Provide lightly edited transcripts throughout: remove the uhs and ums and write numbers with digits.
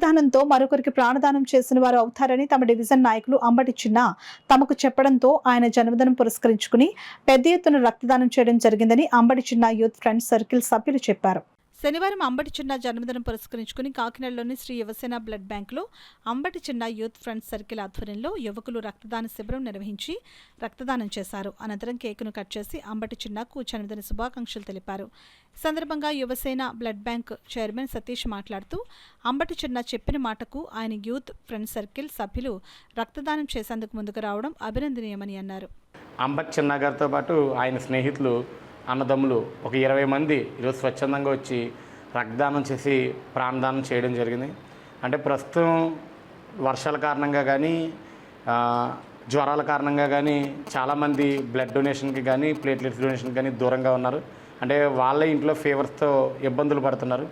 రక్తదానంతో మరొకరికి ప్రాణదానం చేసిన వారు అవుతారని తమ డివిజన్ నాయకులు అంబటి చిన్న తమకు చెప్పడంతో ఆయన జన్మదినం పురస్కరించుకుని పెద్ద ఎత్తున రక్తదానం చేయడం జరిగిందని అంబటి చిన్న యూత్ ఫ్రెండ్స్ సర్కిల్ సభ్యులు చెప్పారు. శనివారం అంబటి చిన్న జన్మదినం పురస్కరించుకుని కాకినాడలోని శ్రీ యువసేన బ్లడ్ బ్యాంకులో అంబటి చిన్న యూత్ ఫ్రెండ్స్ సర్కిల్ ఆధ్వర్యంలో యువకులు రక్తదాన శిబిరం నిర్వహించి రక్తదానం చేశారు. అనంతరం కేకును కట్ చేసి అంబటి చిన్నకు జన్మదిన శుభాకాంక్షలు తెలిపారు. ఈ సందర్భంగా Yuvasena blood bank chairman Satish మాట్లాడుతూ అంబటి చిన్న చెప్పిన మాటకు ఆయన యూత్ ఫ్రెండ్స్ సర్కిల్ సభ్యులు రక్తదానం చేసేందుకు ముందుకు రావడం అభినందనీయమని అన్నారు. అంబటి చిన్న గారితో పాటు ఆయన స్నేహితులు అన్నదమ్ములు ఒక 20 మంది ఈరోజు స్వచ్ఛందంగా వచ్చి రక్తదానం చేసి ప్రాణదానం చేయడం జరిగింది. అంటే ప్రస్తుతం వర్షాల కారణంగా కానీ జ్వరాల కారణంగా కానీ చాలామంది బ్లడ్ డొనేషన్కి కానీ ప్లేట్లెట్స్ డొనేషన్కి కానీ దూరంగా ఉన్నారు. అంటే వాళ్ళ ఇంట్లో ఫీవర్స్తో ఇబ్బందులు పడుతున్నారు.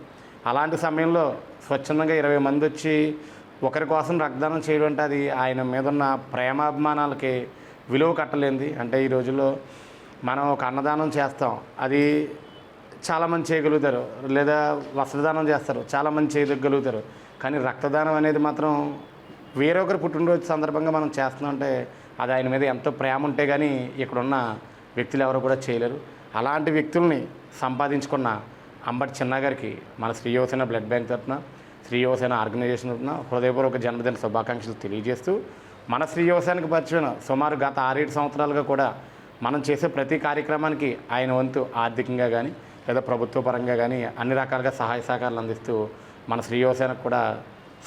అలాంటి సమయంలో స్వచ్ఛందంగా 20 మంది వచ్చి ఒకరి కోసం రక్తదానం చేయడం అంటే అది ఆయన మీద ఉన్న ప్రేమాభిమానాలకి విలువ కట్టలేంది. అంటే ఈ రోజుల్లో మనం ఒక అన్నదానం చేస్తాం, అది చాలామంది చేయగలుగుతారు, లేదా వస్త్రదానం చేస్తారు, చాలామంది చేయగలుగుతారు. కానీ రక్తదానం అనేది మాత్రం వేరొకరి పుట్టినరోజు సందర్భంగా మనం చేస్తున్నామంటే అది ఆయన మీద ఎంతో ప్రేమ ఉంటే కానీ ఇక్కడున్న వ్యక్తులు ఎవరు కూడా చేయలేరు. అలాంటి వ్యక్తుల్ని సంపాదించుకున్న అంబటి చిన్న గారికి మన శ్రీ యువసేన బ్లడ్ బ్యాంక్ తరఫున, శ్రీ యువసేన ఆర్గనైజేషన్ తరఫున హృదయపూర్వక జన్మదిన శుభాకాంక్షలు తెలియజేస్తూ, మన శ్రీ యువసేనకు పరిచయం సుమారు గత 6-7 సంవత్సరాలుగా కూడా మనం చేసే ప్రతి కార్యక్రమానికి ఆయన వంతు ఆర్థికంగా కానీ లేదా ప్రభుత్వ పరంగా కానీ అన్ని రకాలుగా సహాయ సహకారాలు అందిస్తూ మన శ్రీ యువసేనకు కూడా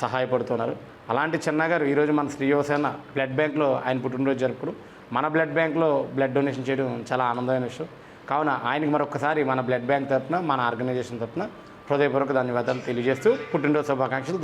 సహాయపడుతున్నారు. అలాంటి చిన్నగారు ఈరోజు మన శ్రీ యువసేన బ్లడ్ బ్యాంక్లో ఆయన పుట్టినరోజు జరుపుడు, మన బ్లడ్ బ్యాంక్లో బ్లడ్ డొనేషన్ చేయడం చాలా ఆనందమైన విషయం. కావున ఆయనకి మరొకసారి మన బ్లడ్ బ్యాంక్ తరఫున, మన ఆర్గనైజేషన్ తరఫున హృదయపూర్వక ధన్యవాదాలు తెలియజేస్తూ పుట్టినరోజు శుభాకాంక్షలు